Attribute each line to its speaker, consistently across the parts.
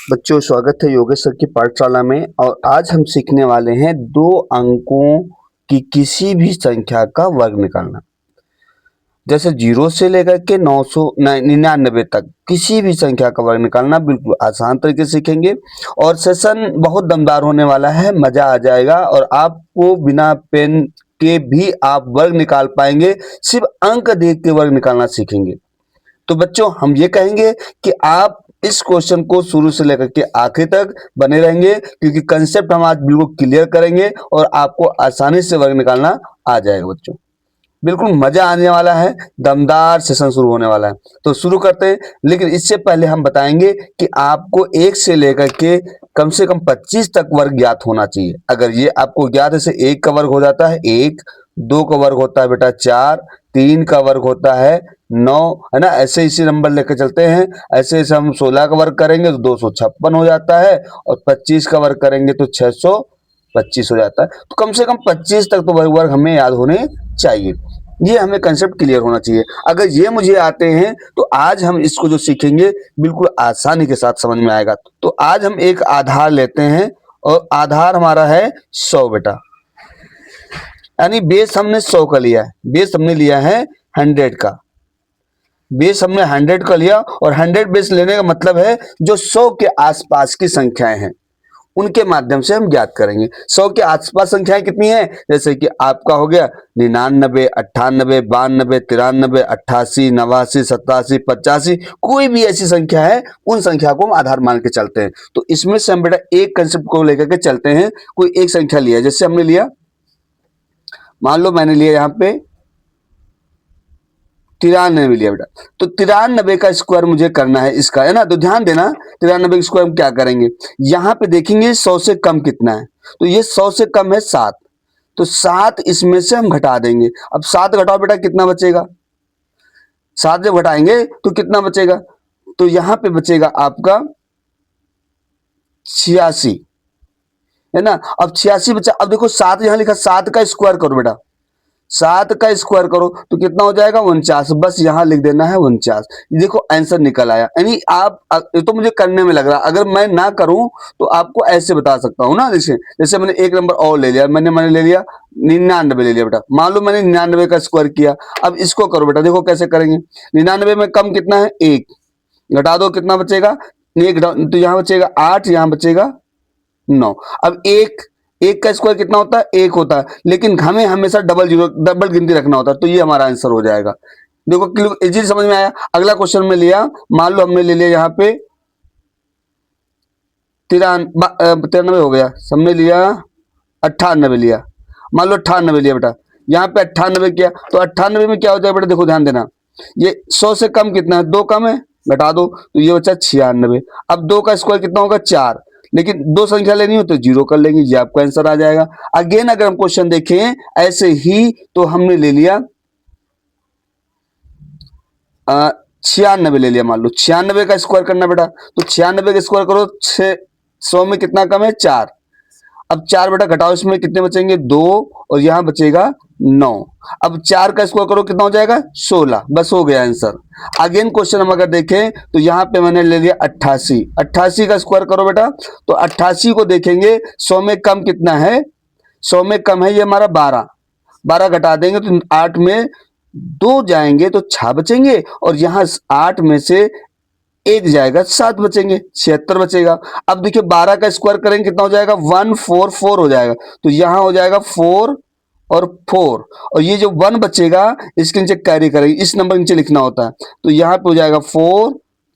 Speaker 1: बच्चों, स्वागत है योगेश सर की पाठशाला में। और आज हम सीखने वाले हैं 2 अंकों की किसी भी संख्या का वर्ग निकालना। जैसे 0 से लेकर के 999 तक किसी भी संख्या का वर्ग निकालना बिल्कुल आसान तरीके से सीखेंगे। और सेशन बहुत दमदार होने वाला है, मजा आ जाएगा और आपको बिना पेन के भी आप वर्ग निकाल पाएंगे। सिर्फ अंक देख के वर्ग निकालना सीखेंगे। तो बच्चों, हम ये कहेंगे कि आप इस क्वेश्चन को शुरू से लेकर के आखिर तक बने रहेंगे, क्योंकि कंसेप्ट हम आज बिल्कुल क्लियर करेंगे और आपको आसानी से वर्ग निकालना आ जाएगा। बच्चों, बिल्कुल मजा आने वाला है, दमदार सेशन शुरू होने वाला है। तो शुरू करते हैं, लेकिन इससे पहले हम बताएंगे कि आपको 1 से लेकर के कम से कम 25 तक वर्ग ज्ञात होना चाहिए। अगर ये आपको ज्ञात है, जैसे 1 का वर्ग हो जाता है 1, 2 का वर्ग होता है बेटा 4, 3 का वर्ग होता है 9, है ना। ऐसे इसी नंबर लेकर चलते हैं। ऐसे ऐसे हम 16 का वर्ग करेंगे तो 256 हो जाता है, और 25 का वर्ग करेंगे तो 625 हो जाता है। तो कम से कम 25 तक तो वर्ग हमें याद होने चाहिए। ये हमें कंसेप्ट क्लियर होना चाहिए। अगर ये मुझे आते हैं तो आज हम इसको जो सीखेंगे बिल्कुल आसानी के साथ समझ में आएगा। तो आज हम एक आधार लेते हैं और आधार हमारा है 100 बेटा, यानी बेस हमने 100 का लिया है। बेस हमने लिया है 100 का। बेस हमने 100 का लिया, और 100 बेस लेने का मतलब है जो 100 के आसपास की संख्याएं हैं उनके माध्यम से हम ज्ञात करेंगे। 100 के आसपास संख्याएं कितनी है? जैसे कि आपका हो गया 99, 98, 92, 93, 88, 89, 87, 85। कोई भी ऐसी संख्या है, उन संख्या को हम आधार मान के चलते हैं। तो इसमें से हम बेटा एक कंसेप्ट को लेकर के चलते हैं। कोई एक संख्या लिया, जैसे हमने लिया, मान लो मैंने लिया यहाँ पे 93 लिया बेटा। तो 93 का स्क्वायर मुझे करना है इसका, है ना। तो ध्यान देना, 93 का स्क्वायर हम क्या करेंगे, यहां पे देखेंगे 100 से कम कितना है। तो ये 100 से कम है 7, तो 7 इसमें से हम घटा देंगे। अब 7 घटाओ बेटा, कितना बचेगा? 7 जब घटाएंगे तो कितना बचेगा? तो यहां पे बचेगा आपका 86, है ना। अब 86 बचा। अब देखो 7 यहां लिखा, 7 का स्क्वायर करो बेटा, 7 का स्क्वायर करो तो कितना हो जाएगा? 49। बस यहां लिख देना है 49। देखो आंसर निकल आया। यानी आप, ये तो मुझे करने में लग रहा, अगर मैं ना करूं तो आपको ऐसे बता सकता हूं ना। जैसे मैंने एक नंबर और ले लिया, मैंने ले लिया 99 ले लिया बेटा। मान लो मैंने 99 का स्क्वायर किया। अब इसको करो बेटा, देखो कैसे करेंगे। 99 में कम कितना है? 1 घटा दो, कितना बचेगा? 1 तो यहां बचेगा 8, यहां बचेगा 9। अब एक का स्क्वायर कितना होता है? 1 होता है, लेकिन हमें हमेशा डबल गिनती रखना होता है। तो ये हमारा आंसर हो जाएगा। देखो इजी समझ में आया। अगला क्वेश्चन में लिया, मान लो हमने ले लिया यहाँ पे 93 हो गया, हमने लिया 98 लिया। मान लो 98 लिया बेटा, यहाँ पे 98 किया तो 98 में क्या हो जाएगा बेटा? देखो ध्यान देना, ये 100 से कम कितना है? 2 कम है, घटा दो तो ये बचा 96। अब 2 का स्क्वायर कितना होगा? 4, लेकिन 2 संख्या लेनी हो तो 0 कर लेंगे, ये आपका आंसर आ जाएगा। अगेन अगर हम क्वेश्चन देखें ऐसे ही, तो हमने ले लिया 96 ले लिया। मान लो 96 का स्क्वायर करना बेटा, तो 96 का स्क्वायर करो, 100 में कितना कम है? 4। अब 4 बेटा घटाओ, इसमें कितने बचेंगे? 2, और यहां बचेगा 9। अब 4 का स्क्वायर करो, कितना हो जाएगा? 16। बस हो गया आंसर। अगेन क्वेश्चन हम अगर देखें तो यहां पे मैंने ले लिया 88। 88 का स्क्वायर करो बेटा, तो 88 को देखेंगे 100 में कम कितना है? 100 में कम है ये हमारा 12। 12 घटा देंगे तो 8 में 2 जाएंगे तो 6 बचेंगे, और यहां 8 में से 1 जाएगा, 7 बचेंगे, 76 बचेगा। अब देखिए 12 का स्क्वायर करेंगे, कितना हो जाएगा? 144 हो जाएगा। तो यहां हो जाएगा 4 और 4, और ये जो 1 बचेगा इसके नीचे कैरी करेंगे, इस नंबर नीचे लिखना होता है। तो यहां पे हो जाएगा 4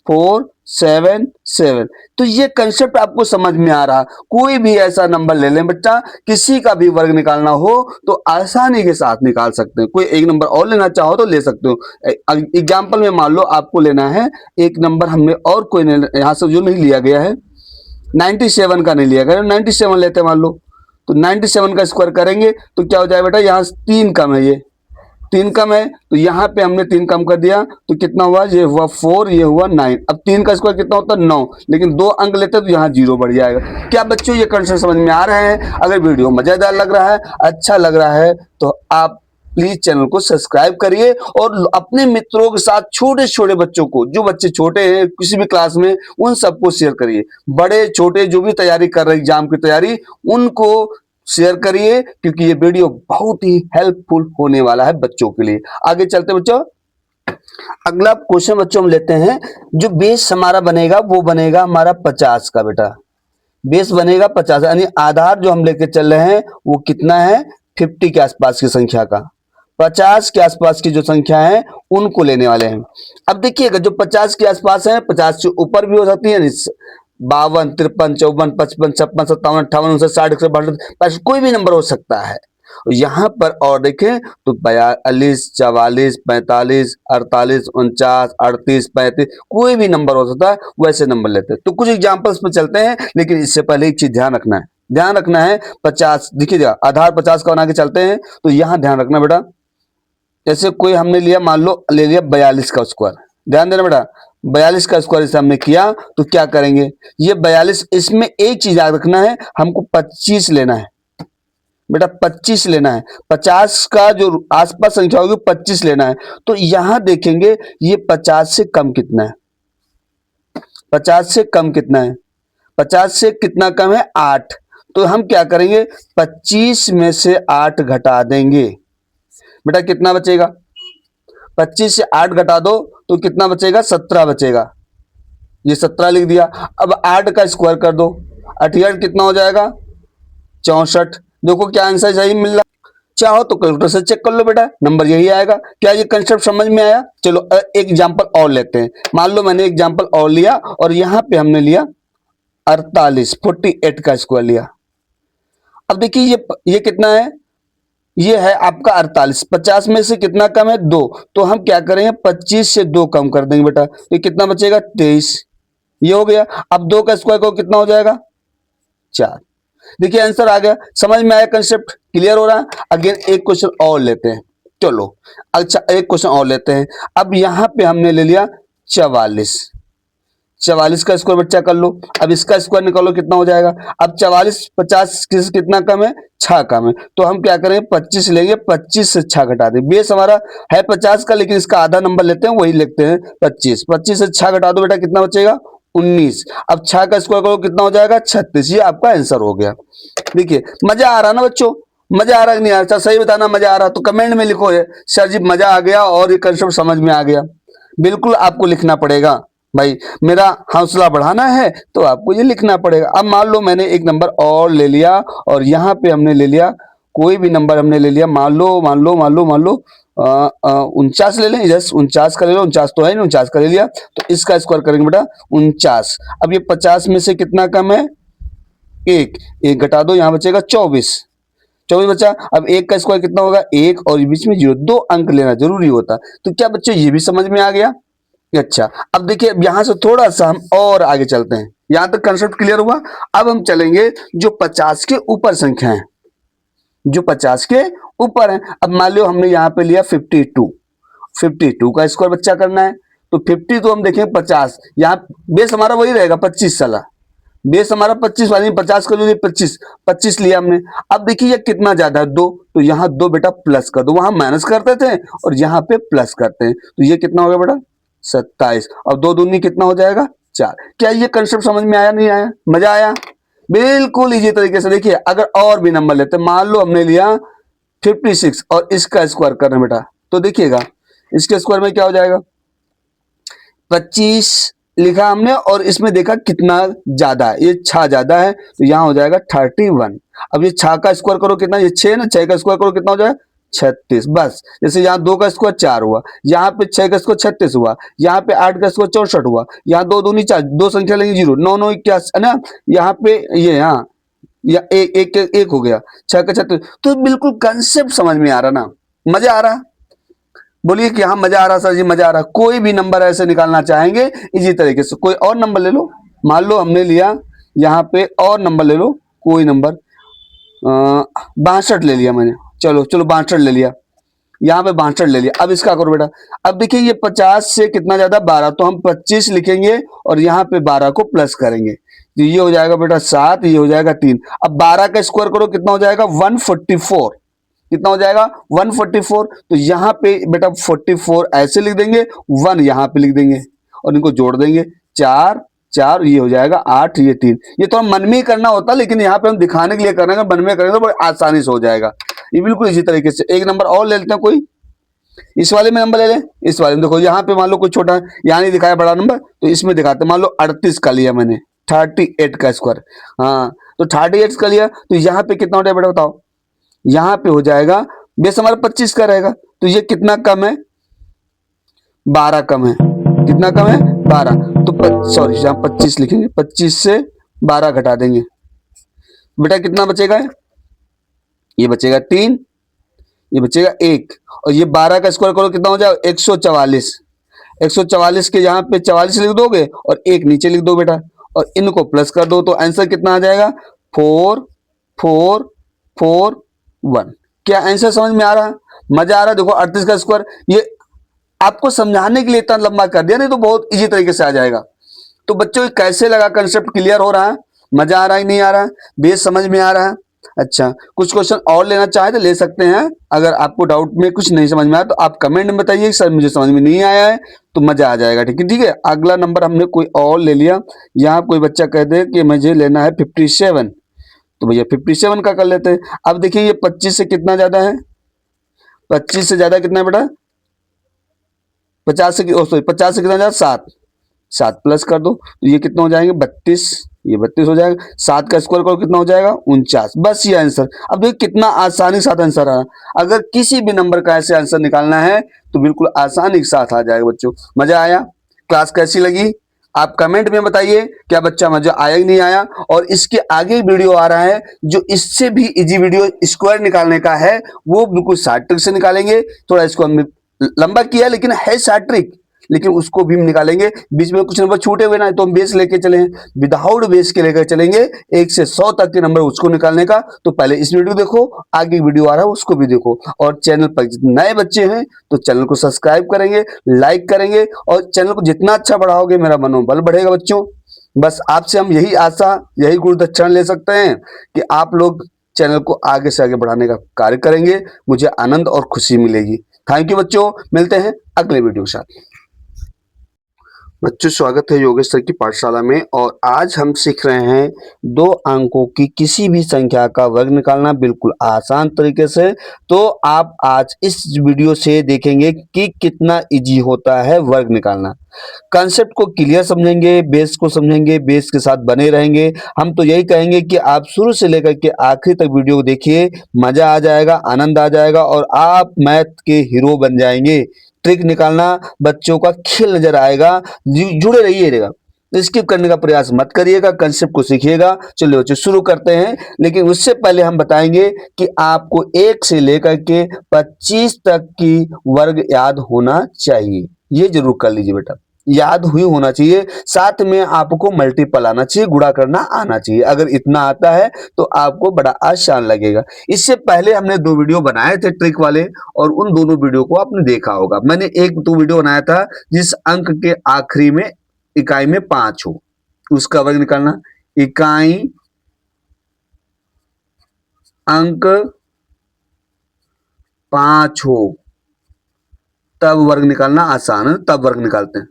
Speaker 1: 4 7 7। तो ये कंसेप्ट आपको समझ में आ रहा। कोई भी ऐसा नंबर ले लें बच्चा, किसी का भी वर्ग निकालना हो तो आसानी के साथ निकाल सकते हैं। कोई एक नंबर और लेना चाहो तो ले सकते हो। एग्जाम्पल में मान लो आपको लेना है एक नंबर, हमने और कोई यहां से जो नहीं लिया गया है, 97 का नहीं लिया गया, 97 लेते हैं मान लो। तो 97 का स्क्वायर करेंगे तो क्या हो जाएगा बेटा? यहाँ 3 कम है, ये 3 कम है, तो यहाँ पे हमने 3 कम कर दिया तो कितना हुआ? ये हुआ 4, ये हुआ 9। अब 3 का स्क्वायर कितना होता है? 9, लेकिन 2 अंक लेते तो यहाँ 0 बढ़ जाएगा। क्या बच्चों ये कंसेप्ट समझ में आ रहे हैं? अगर वीडियो मजेदार लग रहा है, अच्छा लग रहा है, तो आप प्लीज चैनल को सब्सक्राइब करिए और अपने मित्रों के साथ छोटे छोटे बच्चों को, जो बच्चे छोटे हैं किसी भी क्लास में, उन सबको शेयर करिए। बड़े छोटे जो भी तैयारी कर रहे हैं एग्जाम की तैयारी, उनको शेयर करिए, क्योंकि ये वीडियो बहुत ही हेल्पफुल होने वाला है बच्चों के लिए। आगे चलते बच्चों, अगला क्वेश्चन बच्चों हम लेते हैं। जो बेस हमारा बनेगा वो बनेगा हमारा 50 का बेटा, बेस बनेगा 50, यानी आधार जो हम लेके चल रहे हैं वो कितना है, 50 के आसपास की संख्या का, 50 के आसपास की जो संख्या है उनको लेने वाले हैं। अब देखिएगा जो 50 के आसपास है, 50 से ऊपर भी हो सकती है, 52, 53, 54, 55, 56, 57, 58, 59, 60, 62, कोई भी नंबर हो सकता है। यहां पर और देखें तो 42, 44, 45, 48, 49, 38, 35, कोई भी नंबर हो सकता है, वैसे नंबर लेते हैं। तो कुछ एग्जांपल्स पे चलते हैं, लेकिन इससे पहले एक चीज ध्यान रखना है, 50 देखिएगा, आधार 50 का बना के चलते हैं। तो यहां ध्यान रखना बेटा, जैसे कोई हमने लिया, मान लो ले लिया 42 का स्क्वायर, ध्यान देना बेटा, 42 का स्क्वायर इसे हमने किया तो क्या करेंगे, ये 42, इसमें एक चीज याद रखना है, हमको 25 लेना है बेटा, 25 लेना है। 50 का जो आसपास संख्या होगी 25 लेना है। तो यहां देखेंगे ये 50 से कम कितना है, 50 से कम कितना है, 50 से कितना कम है, 8। तो हम क्या करेंगे, 25 में से 8 घटा देंगे बेटा, कितना बचेगा, 25 से 8 घटा दो तो कितना बचेगा, 17 बचेगा, ये 17 लिख दिया। अब 8 का स्क्वायर कर दो, 68 कितना हो जाएगा, 64। देखो क्या आंसर सही मिल रहा, चाहो तो कैलकुलेटर से चेक कर लो बेटा, नंबर यही आएगा। क्या ये कंसेप्ट समझ में आया? चलो एक एग्जांपल और लेते हैं। मान लो मैंने एग्जांपल और लिया और यहां पे हमने लिया 48 का स्क्वायर लिया। अब देखिए ये कितना है, ये है आपका 48, 50 में से कितना कम है, 2। तो हम क्या करेंगे, 25 से 2 कम कर देंगे बेटा, तो कितना बचेगा, 23। ये हो गया। अब 2 का स्क्वायर को कितना हो जाएगा, 4। देखिए आंसर आ गया, समझ में आया, कंसेप्ट क्लियर हो रहा है। अगेन एक क्वेश्चन और लेते हैं, चलो अच्छा एक क्वेश्चन और लेते हैं। अब यहां पे हमने ले लिया 44, 44 का स्क्वायर बच्चा कर लो। अब इसका स्क्वायर निकालो कितना हो जाएगा। अब 44 50 कितना कम है, 6 कम है। तो हम क्या करेंगे, 25 लेंगे, 25 से 6 घटा दें। बेस हमारा है 50 का, लेकिन इसका आधा नंबर लेते हैं, वही लिखते हैं 25। 25 से 6 घटा दो बेटा, कितना बचेगा, 19। अब 6 का स्क्वायर करो कितना हो जाएगा, 36। ये आपका आंसर हो गया। देखिए मजा आ रहा ना बच्चों, मजा आ रहा नहीं आ रहा, सही बताना, मजा आ रहा तो कमेंट में लिखो सर जी मजा आ गया और ये कंसेप्ट समझ में आ गया। बिल्कुल आपको लिखना पड़ेगा भाई, मेरा हौसला बढ़ाना है तो आपको ये लिखना पड़ेगा। अब मान लो मैंने एक नंबर और ले लिया और यहाँ पे हमने ले लिया कोई भी नंबर हमने ले लिया, मान लो 49 ले लें, जस्ट 49 का ले लो, 49 तो है नहीं, 49 का ले लिया। तो इसका स्क्वायर करेंगे बेटा 49। अब ये 50 में से कितना कम है, एक घटा दो, यहाँ बचेगा 24 बचा। अब 1 का स्क्वायर कितना होगा, 1 और बीच में 0, 2 अंक लेना जरूरी होता। तो क्या बच्चों ये भी समझ में आ गया। अच्छा अब देखिए यहां से थोड़ा सा हम और आगे चलते हैं, यहां तक कंसेप्ट क्लियर हुआ। अब हम चलेंगे जो 50 के ऊपर संख्या है, जो 50 के ऊपर है। अब मान लो हमने यहाँ पे लिया 52 का स्क्वायर बच्चा करना है। तो 50 तो हम देखें 50, यहाँ बेस हमारा वही रहेगा 25 साला, बेस हमारा 25 वाली 50 का जो 25 लिया हमने। अब देखिए ये कितना ज्यादा है, 2। तो यहाँ 2 बेटा प्लस कर दो, वहां माइनस करते थे और यहाँ पे प्लस करते हैं। तो ये कितना होगा बेटा 27, और 2 दूनी कितना हो जाएगा 4। क्या ये कंसेप्ट समझ में आया, नहीं आया, मजा आया। बिल्कुल इजी तरीके से देखिए, अगर और भी नंबर लेते, मान लो हमने लिया 56 और इसका स्क्वायर करना बेटा, तो देखिएगा इसके स्क्वायर में क्या हो जाएगा, 25 लिखा हमने और इसमें देखा कितना ज्यादा है, ये 6 ज्यादा है, तो यहां हो जाएगा 31। अब ये 6 का स्क्वायर करो कितना, ये 6 ना, 6 का स्क्वायर करो कितना हो जाएगा 36। बस जैसे यहाँ 2 का स्क्वायर 4 हुआ, यहाँ पे 6 का स्क्वायर 36 हुआ, यहाँ पे 8 का स्क्वायर 64 हुआ, यहाँ 2 दूनी 4, 2 संख्या लेंगे 0, 9 9 81 है ना, यहाँ पे ये हाँ या एक हो गया, 6 का 36। तो बिल्कुल कंसेप्ट समझ में आ रहा ना, मजा आ रहा, बोलिए कि हाँ मजा आ रहा सर जी, मजा आ रहा। कोई भी नंबर ऐसे निकालना चाहेंगे इजी तरीके से, कोई और नंबर ले लो, मान लो हमने लिया यहाँ पे और नंबर ले लो, कोई नंबर 62 ले लिया मैंने, चलो 62 ले लिया, यहाँ पे 62 ले लिया। अब इसका करो बेटा, अब देखिए ये 50 से कितना ज्यादा 12, तो हम 25 लिखेंगे और यहाँ पे 12 को प्लस करेंगे, तो ये हो जाएगा बेटा 7, ये हो जाएगा 3। अब 12 का स्क्वायर करो कितना हो जाएगा 144, कितना हो जाएगा 144। तो यहाँ पे बेटा 44 ऐसे लिख देंगे, 1 यहाँ पे लिख देंगे और इनको जोड़ देंगे, 4 4, ये हो जाएगा 8, ये 3। ये तो हम मन में ही करना होता, लेकिन यहाँ पे हम दिखाने के लिए कर रहे हैं, मन में करेंगे तो बड़ी आसानी से हो जाएगा। ये बिल्कुल इसी तरीके से। एक नंबर और ले लेते हैं, कोई इस वाले में नंबर ले लें। इस वाले में देखो यहाँ पे मान लो कोई छोटा है, यहाँ नहीं दिखाया बड़ा नंबर, तो इसमें दिखाते, मान लो 38 का लिया मैंने, 38 का स्क्वायर। हाँ, तो 38 का लिया, तो यहाँ पे कितना हो जाएगा बेटा बताओ। यहाँ पे हो जाएगा, बेस हमारा 25 का रहेगा, तो ये कितना कम है, 12 कम है। कितना कम है, 12। तो सॉरी, यहाँ 25 लिखेंगे, 25 से 12 घटा देंगे, बेटा कितना बचेगा, ये बचेगा 3, ये बचेगा 1, और ये 12 का स्क्वायर करो कितना हो जाएगा 144। 144 के यहाँ पे 44 लिख दोगे और 1 नीचे लिख दो बेटा, और इनको प्लस कर दो, तो आंसर कितना आ जाएगा 4 4 4 1। क्या आंसर समझ में आ रहा है, मजा आ रहा है। देखो 38 का स्क्वायर, ये आपको समझाने के लिए इतना लंबा कर दिया, नहीं तो बहुत इजी तरीके से आ जाएगा। तो बच्चों कैसे लगा, कंसेप्ट क्लियर हो रहा है, मजा आ रहा है नहीं आ रहा है, बेस समझ में आ रहा है। अच्छा, कुछ क्वेश्चन और लेना चाहे तो ले सकते हैं। अगर आपको डाउट में कुछ नहीं समझ में आया तो आप कमेंट में बताइए सर मुझे समझ में नहीं आया है, तो मजा आ जाएगा। ठीक है, ठीक है। अगला नंबर हमने कोई और ले लिया, यहाँ कोई बच्चा कह दे कि मुझे लेना है 57, तो भैया 57 का कर लेते हैं। अब देखिए ये 25 से कितना ज्यादा है, 25 से ज्यादा कितना है बेटा, 50 से, सॉरी 50 से कितना ज्यादा, 7, 7 प्लस कर दो, तो ये कितना हो जाएंगे 32, ये 32 हो जाएगा। 7 का स्क्वायर करो कितना हो जाएगा 49। बस ये आंसर। अब देखिए कितना आसानी के साथ आंसर आ रहा। अगर किसी भी नंबर का ऐसे आंसर निकालना है तो बिल्कुल आसानी के साथ आ जाएगा। बच्चों मजा आया, क्लास कैसी लगी आप कमेंट में बताइए, क्या बच्चा मजा आया कि नहीं आया। और इसके आगे वीडियो आ रहा है जो इससे भी इजी वीडियो स्क्वायर निकालने का है, वो बिल्कुल शॉर्ट ट्रिक से निकालेंगे। थोड़ा इसको हमने लंबा किया लेकिन है शॉर्ट ट्रिक, लेकिन उसको भी हम निकालेंगे। बीच में कुछ नंबर छूटे हुए ना, तो हम बेस लेके चले, विदाउट बेस के लेकर चलेंगे 1 से 100 तक के नंबर उसको निकालने का। तो पहले इस वीडियो देखो, आगे वीडियो आ रहा है उसको भी देखो, और चैनल पर नए बच्चे हैं तो चैनल को सब्सक्राइब करेंगे, लाइक करेंगे, और चैनल को जितना अच्छा बढ़ाओगे मेरा मनोबल बढ़ेगा। बच्चों बस आपसे हम यही आशा, यही गुरुदक्षिणा ले सकते हैं कि आप लोग चैनल को आगे से आगे बढ़ाने का कार्य करेंगे, मुझे आनंद और खुशी मिलेगी। थैंक यू बच्चों, मिलते हैं अगले वीडियो के साथ। बच्चों स्वागत है योगेश सर की पाठशाला में, और आज हम सीख रहे हैं 2 अंकों की किसी भी संख्या का वर्ग निकालना बिल्कुल आसान तरीके से। तो आप आज इस वीडियो से देखेंगे कि कितना इजी होता है वर्ग निकालना। कंसेप्ट को क्लियर समझेंगे, बेस को समझेंगे, बेस के साथ बने रहेंगे। हम तो यही कहेंगे कि आप शुरू से लेकर के आखिर तक वीडियो को देखिए, मजा आ जाएगा, आनंद आ जाएगा, और आप मैथ के हीरो बन जाएंगे। ट्रिक निकालना बच्चों का खेल नजर आएगा, जुड़े रहिएगा, स्किप करने का प्रयास मत करिएगा, कंसेप्ट को सीखिएगा। चलिए बच्चों शुरू करते हैं, लेकिन उससे पहले हम बताएंगे कि आपको 1 से लेकर के 25 तक की वर्ग याद होना चाहिए। ये जरूर कर लीजिए बेटा, याद हुई होना चाहिए। साथ में आपको मल्टीपल आना चाहिए, गुणा करना आना चाहिए। अगर इतना आता है तो आपको बड़ा आसान लगेगा। इससे पहले हमने 2 वीडियो बनाए थे ट्रिक वाले, और उन दोनों वीडियो को आपने देखा होगा। मैंने एक 2 वीडियो बनाया था जिस अंक के आखिरी में इकाई में 5 हो, उसका वर्ग निकालना। इकाई अंक 5 हो तब वर्ग निकालना आसान है, तब वर्ग निकालते हैं।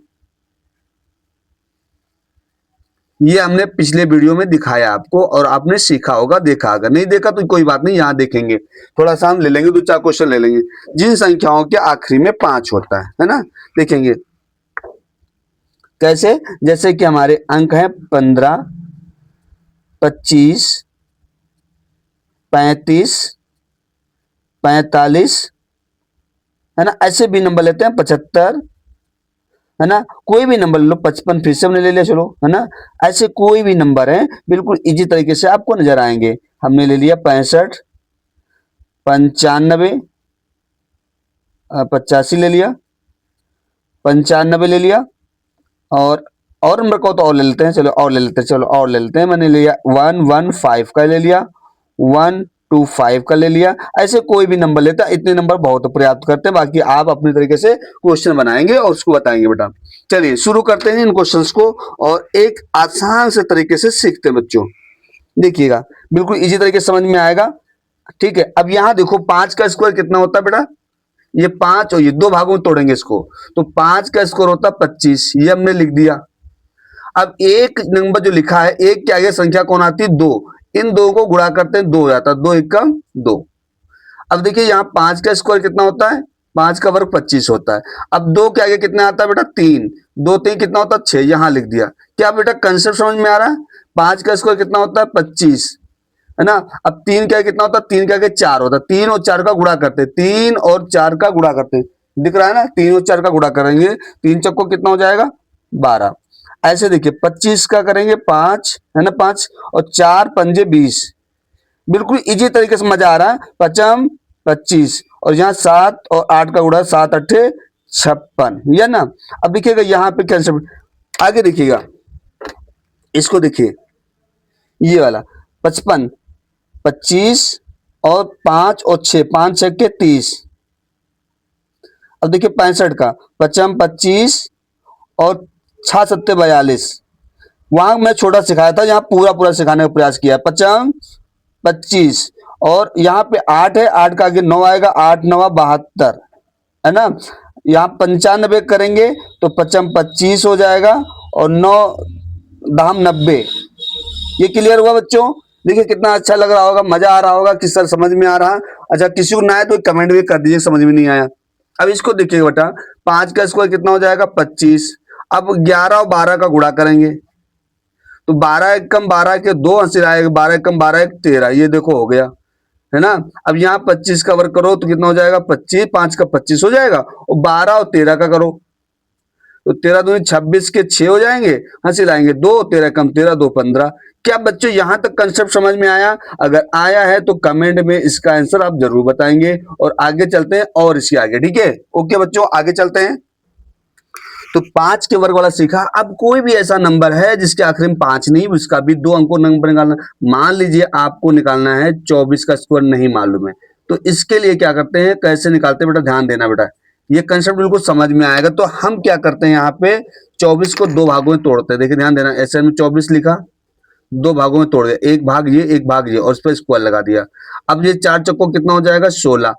Speaker 1: ये हमने पिछले वीडियो में दिखाया आपको, और आपने सीखा होगा, देखा। अगर नहीं देखा तो कोई बात नहीं, यहाँ देखेंगे। थोड़ा सा हम ले लेंगे, 2-4 क्वेश्चन ले लेंगे जिन संख्याओं के आखिरी में 5 होता है ना। देखेंगे कैसे, जैसे कि हमारे अंक हैं 15, 25, 35, 45, है ना। ऐसे भी नंबर लेते हैं 75, है ना। कोई भी नंबर ले लो, 55 फिर से हमने ले लिया, चलो, है ना। ऐसे कोई भी नंबर है, बिल्कुल इजी तरीके से आपको नजर आएंगे। हमने ले लिया 65, 95, 85 ले लिया, 95 ले लिया, और नंबर को तो और ले लेते हैं, चलो और ले लेते हैं, चलो और ले लेते हैं। मैंने लिया 115 का ले लिया, 125 का ले लिया। ऐसे कोई भी नंबर लेता है, इतने नंबर बहुत पर्याप्त करते हैं। बाकी आप अपने तरीके से क्वेश्चन बनाएंगे और उसको बताएंगे बेटा। चलिए शुरू करते हैं इन क्वेश्चंस को, और एक आसान से तरीके से सीखते हैं बच्चों। देखिएगा बिल्कुल इजी तरीके से समझ में आएगा। ठीक है, अब यहाँ देखो 5 का स्क्वायर कितना होता है बेटा, ये 5 और ये 2 भागों में तोड़ेंगे इसको, तो 5 का स्क्वायर होता है 25, ये हमने लिख दिया। अब एक नंबर जो लिखा है, एक के आगे संख्या कौन आती है, 2, इन दो को गुणा करते हैं, 2 हो जाता है, 2 एकम 2। अब देखिए यहाँ 5 का स्क्वायर कितना होता है, 5 का वर्ग 25 होता है। अब 2 के आगे कितना आता है बेटा, 3, 2 3 कितना होता है 6, यहां लिख दिया। क्या बेटा कंसेप्ट समझ में आ रहा है, 5 का स्क्वायर कितना होता है 25, है ना। अब 3 के आगे कितना होता है, 3 के आगे 4 होता है, 3 और 4 का गुणा करते हैं, 3 और 4 का गुणा करते हैं, दिख रहा है ना, 3 और 4 का गुणा करेंगे, 3 चक्को कितना हो जाएगा 12। ऐसे देखिए 25 का करेंगे 5, है ना 5 और 4 पंजे 20, बिल्कुल इजी तरीके से मजा आ रहा है। 5 25 और यहाँ 7 और 8 का गुणा, 7 अट्ठे 56, या ना। अब देखिएगा यहाँ पे कैंसिल, आगे देखिएगा इसको, देखिए ये वाला 55, 25 और 5 और 6, 5 6 के 30। अब देखिए 65 का 55 25 और 6 7 42, वहां मैं छोटा सिखाया था, यहाँ पूरा पूरा सिखाने का प्रयास किया। 55 25 और यहाँ पे 8 है, 8 का आगे 9 आएगा, 8 9 72, है ना। यहाँ 95 करेंगे तो 55 25 हो जाएगा और 9 दाम 90। ये क्लियर हुआ बच्चों, देखिए कितना अच्छा लग रहा होगा, मजा आ रहा होगा कि सर समझ में आ रहा। अच्छा किसी को ना आए तो कमेंट भी कर दीजिए समझ में नहीं आया। अब इसको देखिए बेटा, 5 का स्क्वायर कितना हो जाएगा 25। अब 11 और 12 का गुणा करेंगे तो 12 एकम 12 के 2 अंश आएगा, 12 एकम 12 एक 13, ये देखो हो गया, है ना। अब यहाँ 25 का वर्ग करो तो कितना हो जाएगा 25, 5 का 25 हो जाएगा, और 12 और 13 का करो तो 13 दूनी 26 के 6 हो जाएंगे, हंसी लाएंगे 2, 13 कम 13 2 15। क्या बच्चों यहां तक कंसेप्ट समझ में आया? अगर आया है तो कमेंट में इसका आंसर आप जरूर बताएंगे, और आगे चलते हैं और इसके आगे, ठीक है। ओके बच्चों आगे चलते हैं। तो 5 के वर्ग वाला सीखा। अब कोई भी ऐसा नंबर है जिसके आखिर में 5 नहीं, उसका भी 2 अंकों नंबर निकालना। मान लीजिए आपको निकालना है 24 का स्क्वायर नहीं मालूम है, तो इसके लिए क्या करते हैं, कैसे निकालते हैं बेटा, ध्यान देना बेटा, ये कंसेप्ट बिल्कुल समझ में आएगा। तो हम क्या करते हैं, यहाँ पे 24 को 2 भागों में तोड़ते हैं। देखिए ध्यान देना, ऐसे में 24 लिखा, 2 भागों में तोड़ दिया, एक भाग ये एक भाग ये, और उस पर स्क्वायर लगा दिया। अब ये 4 चक्कों कितना हो जाएगा 16,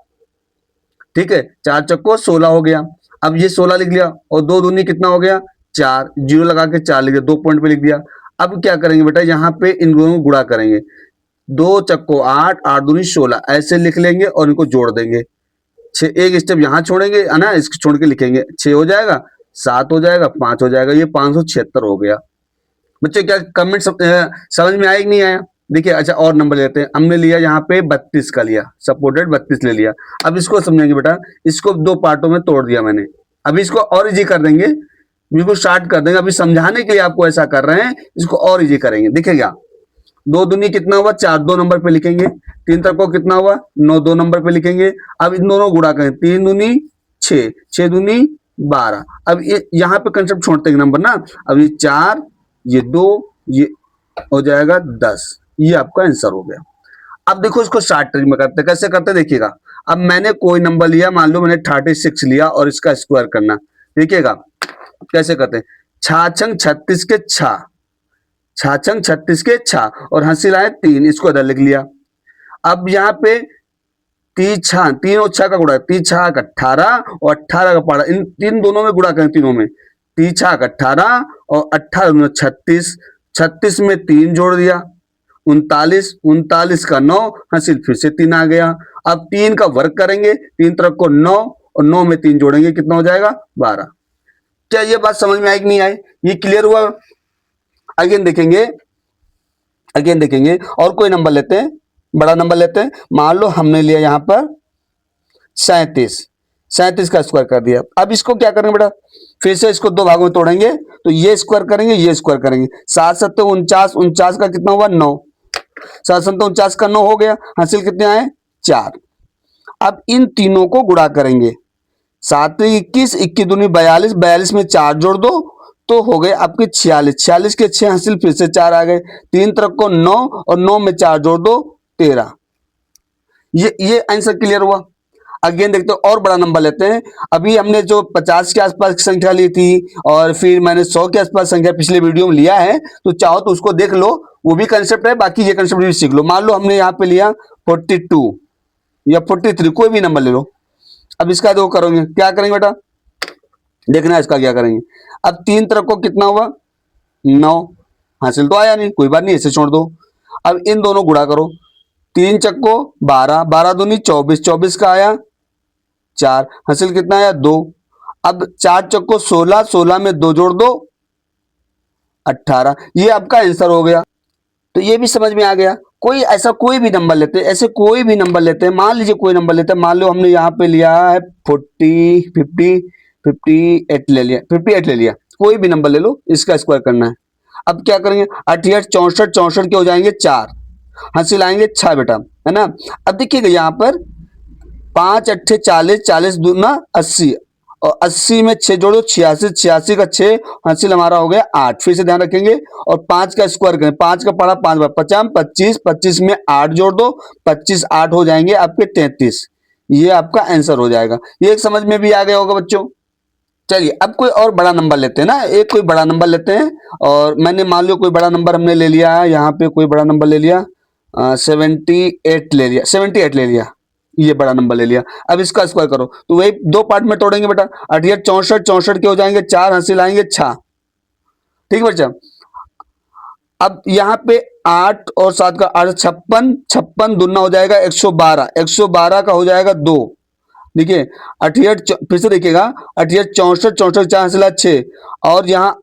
Speaker 1: ठीक है, 4 चक्कों 16 हो गया। अब ये 16 लिख लिया, और 2 दूनी कितना हो गया 4, जीरो लगा के 4 लिख दिया, 2 पॉइंट पे लिख दिया। अब क्या करेंगे बेटा, यहाँ पे इन दोनों को गुणा करेंगे, 2 चक्को 8, 8 दूनी 16, ऐसे लिख लेंगे और इनको जोड़ देंगे। 6, एक स्टेप यहाँ छोड़ेंगे, है ना, इसको छोड़ के लिखेंगे, 6 हो जाएगा, 7 हो जाएगा, 5 हो जाएगा, ये 576 हो गया। बच्चे क्या कमेंट समझ में आया कि नहीं आया? देखिए अच्छा और नंबर लेते हैं, हमने लिया यहाँ पे 32 का लिया, सपोर्टेड 32 ले लिया। अब इसको समझेंगे बेटा, इसको 2 पार्टों में तोड़ दिया मैंने। अभी इसको और इजी कर देंगे, बिल्कुल स्टार्ट कर देंगे। अभी समझाने के लिए आपको ऐसा कर रहे हैं, इसको और इजी करेंगे। देखिएगा 2 दूनी कितना हुआ 4, 2 नंबर पे लिखेंगे, 3 तक को कितना हुआ 9, 2 नंबर पे लिखेंगे। अब इन दोनों गुणा करें, 3 दूनी 6, 6 दूनी 12। अब ये यहाँ पे कंसेप्ट छोड़ते हैं नंबर ना, अब ये 4 ये 2 ये हो जाएगा 10, ये आपका आंसर हो गया। अब देखो इसको शॉर्ट ट्रिक में करते, कैसे करते देखिएगा। अब मैंने कोई नंबर लिया, मान लो मैंने 36 लिया, और इसका स्क्वायर करना, देखिएगा कैसे करते हैं। 6 36 के 6, 6 36 के 6, और हंसी लाए 3, इसको इधर लिख लिया। अब यहाँ पे 3 और 6 का गुणा, 3 6 का 18 और 18 का पारा, इन तीन दोनों में गुणा करें, तीनों में 3 6 का 18 और 18 36, 36 में 3 जोड़ दिया 39, 39 का 9, हासिल फिर से 3 आ गया। अब 3 का वर्ग करेंगे, 3 तरफ को 9 और 9 में 3 जोड़ेंगे, कितना हो जाएगा 12। क्या ये बात समझ में आई कि नहीं आई? ये क्लियर हुआ? अगेन देखेंगे और कोई नंबर लेते हैं, बड़ा नंबर लेते हैं। मान लो हमने लिया यहाँ पर 37 का स्क्वायर कर दिया। अब इसको क्या करेंगे बेटा, फिर से इसको 2 भागों में तोड़ेंगे, तो ये स्क्वायर करेंगे ये स्क्वायर करेंगे। 7 7 49, 49 का कितना हुआ 9, 7 7 49 का 9 हो गया, हासिल कितने आए 4। अब इन तीनों को गुणा करेंगे, 7 21, 21 दूनी 42, 42 में 4 जोड़ दो तो हो गए आपके 46, 46 के 6 हासिल फिर से 4 आ गए, 3 तरफ को 9 और 9 में 4 जोड़ दो 13। ये आंसर क्लियर हुआ। अगेन देखते हैं और बड़ा नंबर लेते हैं। अभी हमने जो 50 के आसपास की संख्या ली थी, और फिर मैंने 100 के आसपास संख्या पिछले वीडियो में लिया है, तो चाहो तो उसको देख लो, वो भी कंसेप्ट है, बाकी ये कंसेप्ट भी सीख लो। मान लो हमने यहाँ पे लिया 42, या 43, कोई भी नंबर ले लो। अब इसका दो करोगे, क्या करेंगे बेटा, देखना है इसका क्या करेंगे। अब 3 तरफ को कितना हुआ 9, हासिल तो आया नहीं, कोई बात नहीं, ऐसे छोड़ दो। अब इन दोनों गुणा करो, 3 चक्को 12, 12 दूनी 24, 24 का आया 4, हासिल कितना आया 2। अब 4 चक्को 16, 16 में 2 जोड़ दो 18, ये आपका आंसर हो गया। तो ये भी समझ में आ गया। कोई ऐसा कोई भी नंबर लेते हैं, ऐसे कोई भी नंबर लेते हैं, मान लीजिए कोई नंबर लेते हैं, मान लो हमने यहाँ पे लिया है 40, 50, 58 ले लिया, 58 ले लिया, कोई भी नंबर ले लो, इसका स्क्वायर करना है। अब क्या करेंगे, 68, 64, 64 के हो जाएंगे 4, हासिल आएंगे 6 बेटा, है ना। अब देखिएगा यहाँ पर 5 अट्ठे 40, 40 दूना 80, और 80 में 6 जोड़ो 86, 86 का 6, हासिल हमारा हो गया 8। फिर से ध्यान रखेंगे, और 5 का स्क्वायर करें, 5 का पढ़ा 5 बार 50, 25, 25 में 8 जोड़ दो, 25 8 हो जाएंगे आपके 33, ये आपका आंसर हो जाएगा। ये एक समझ में भी आ गया होगा बच्चों। चलिए अब कोई और बड़ा नंबर लेते हैं ना, एक कोई बड़ा नंबर लेते हैं, और मैंने मान लो कोई बड़ा नंबर हमने ले लिया है, यहाँ पे कोई बड़ा नंबर ले लिया 78 ले लिया, 78 ले लिया, ये बड़ा नंबर ले लिया। अब इसका स्क्वायर करो, तो वही 2 पार्ट में तोड़ेंगे बेटा, 68, 64, 64 के हो जाएंगे 4, हासिल आएंगे 6, ठीक है बच्चा। अब यहाँ पे 8 और 7 का 8, 56, 56 दूना हो जाएगा 112, 112 का हो जाएगा 2, देखिए 68, फिर से देखिएगा 68, 64, 64 4 हासिल 6, और यहाँ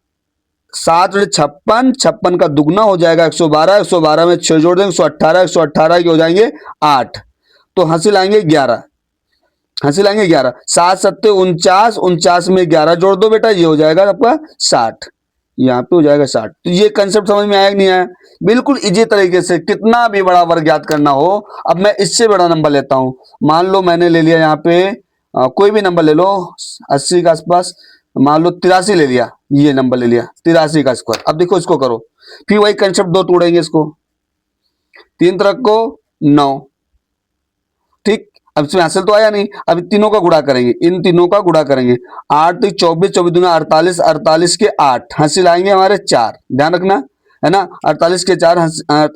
Speaker 1: 7 और 56, 56 का दुगना हो जाएगा 112, 112 में 6 जोड़ देंगे 118, 118 के हो जाएंगे 8, तो हासिल आएंगे 11, हासिल आएंगे 11, 7 सत्ते 49, 49 में 11 जोड़ दो बेटा, ये हो जाएगा आपका 60, यहाँ पे हो जाएगा 60। तो ये कंसेप्ट समझ में आया कि नहीं आया, बिल्कुल इजी तरीके से कितना भी बड़ा वर्ग याद करना हो। अब मैं इससे बड़ा नंबर लेता हूं, मान लो मैंने ले लिया यहाँ पे कोई भी नंबर ले लो 80 के आसपास, मान लो 83 ले लिया, ये नंबर ले लिया 83 का स्क्वायर। अब देखो इसको करो, फिर वही कंसेप्ट, दो तोड़ेंगे इसको, 3 तरफ को 9, ठीक। अब इसमें हासिल तो आया नहीं, अब तीनों का गुणा करेंगे, इन तीनों का गुणा करेंगे, 8 24, 24 दूना 48, 48 के 8, हासिल आएंगे हमारे 4, ध्यान रखना, है ना, 48 के 4,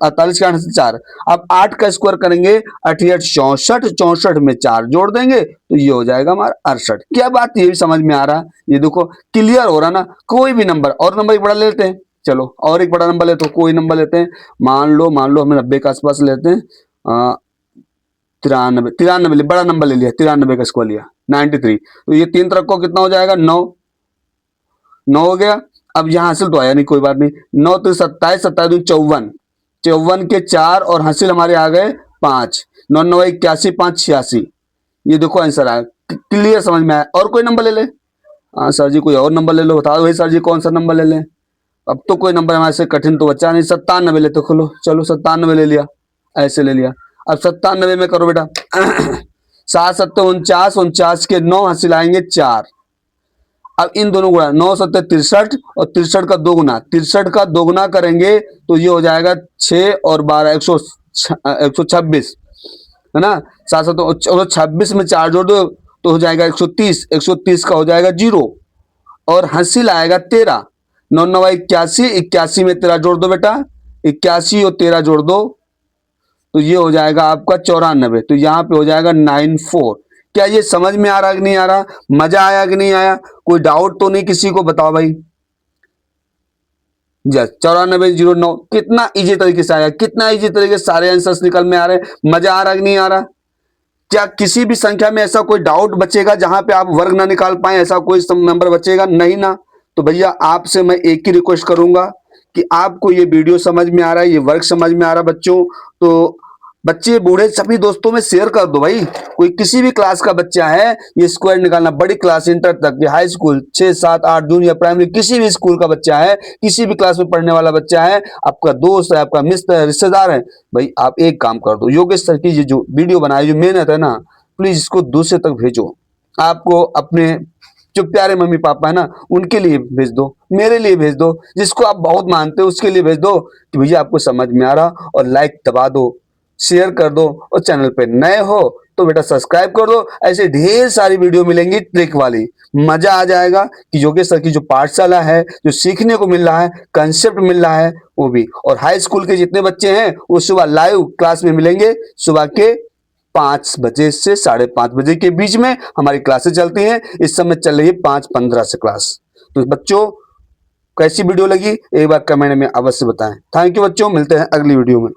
Speaker 1: 48 के 8 4। अब 8 का स्क्वायर करेंगे, 88, 64, 64 में 4 जोड़ देंगे, तो ये हो जाएगा हमारा 68। क्या बात, ये भी समझ में आ रहा है, ये देखो क्लियर हो रहा ना। कोई भी नंबर, और नंबर एक बड़ा ले लेते हैं, चलो और एक बड़ा नंबर लेते हो, कोई नंबर लेते हैं, मान लो हमें 90 के आसपास लेते हैं, 93, 93 बड़ा नंबर ले लिया, 93 का स्क्वायर लिया 93, तो ये 3 तरफ को कितना हो जाएगा 9, 9 हो गया। अब यहाँ हासिल तो आया नहीं, कोई बात नहीं, 9 तो 27, 27 54, 54 के 4, और हासिल हमारे आ गए 5, 9 9 81, 5 86, ये देखो आंसर आया, क्लियर समझ में आया। और कोई नंबर ले ले, हाँ सर जी कोई और नंबर ले लो, बता दो भाई सर जी कौन सा नंबर ले लें। अब तो कोई नंबर हमारे से कठिन तो बचा नहीं, 97 लेते, खोलो चलो 97 ले लिया, ऐसे ले लिया। अब 97 में करो बेटा 7 सत्ते 49, 49 के 9, हासिल आएंगे 4। अब इन दोनों गुणा, 9 सत्ते 63, और 63 का 2 गुना, 63 का 2 गुना करेंगे तो ये हो जाएगा 6 और 12 126, है ना। 7 सत्ते 26 में 4 जोड़ दो तो हो जाएगा 130, 130 का हो जाएगा 0, और हासिल आएगा 13, 9 9 81, 81 में 13 जोड़ दो बेटा, 81 और 13 जोड़ दो, तो ये हो जाएगा आपका 94, तो यहाँ पे हो जाएगा 94। क्या ये समझ में आ रहा कि नहीं आ रहा, मजा आया कि नहीं आया, कोई डाउट तो नहीं किसी को, बताओ भाई। जस 9409 कितना इजी तरीके से आया, कितना इजी तरीके से सारे आंसर्स निकल में आ रहे हैं, मजा आ रहा कि नहीं आ रहा। क्या किसी भी संख्या में ऐसा कोई डाउट बचेगा जहां पे आप वर्ग ना निकाल पाए, ऐसा कोई नंबर बचेगा नहीं ना। तो भैया आपसे मैं एक ही रिक्वेस्ट करूंगा कि आपको ये वीडियो समझ में आ रहा है, ये वर्क समझ में आ रहा है बच्चों, तो बच्चे बूढ़े सभी दोस्तों में शेयर कर दो भाई। कोई किसी भी क्लास का बच्चा है, ये स्क्वायर निकालना, बड़ी क्लास इंटर तक, हाई स्कूल 6 7 8 जूनियर प्राइमरी, किसी भी स्कूल का बच्चा है, किसी भी क्लास में पढ़ने वाला बच्चा है, आपका दोस्त है, आपका मित्र है, रिश्तेदार है, भाई आप एक काम कर दो, योगेश सर की ये जो वीडियो बनाई, जो मेहनत है ना, प्लीज इसको दूसरे तक भेजो। आपको अपने जो प्यारे मम्मी पापा है ना, उनके लिए भेज दो, मेरे लिए भेज दो, जिसको आप बहुत मानते हो उसके लिए भेज दो कि भैया आपको समझ में आ रहा, और लाइक दबा दो, शेयर कर दो, और चैनल पे नए हो तो बेटा सब्सक्राइब कर दो। ऐसे ढेर सारी वीडियो मिलेंगी ट्रिक वाली, मजा आ जाएगा कि योगेश सर की जो पाठशाला है, जो सीखने को मिल रहा है, कंसेप्ट मिल रहा है वो भी। और हाई स्कूल के जितने बच्चे हैं वो सुबह लाइव क्लास में मिलेंगे, सुबह के 5 बजे से 5:30 बजे के बीच में हमारी क्लासेस चलती हैं। इस समय चल रही है 5:15 से क्लास। तो बच्चों, कैसी वीडियो लगी एक बार कमेंट में अवश्य बताएं। थैंक यू बच्चों, मिलते हैं अगली वीडियो में।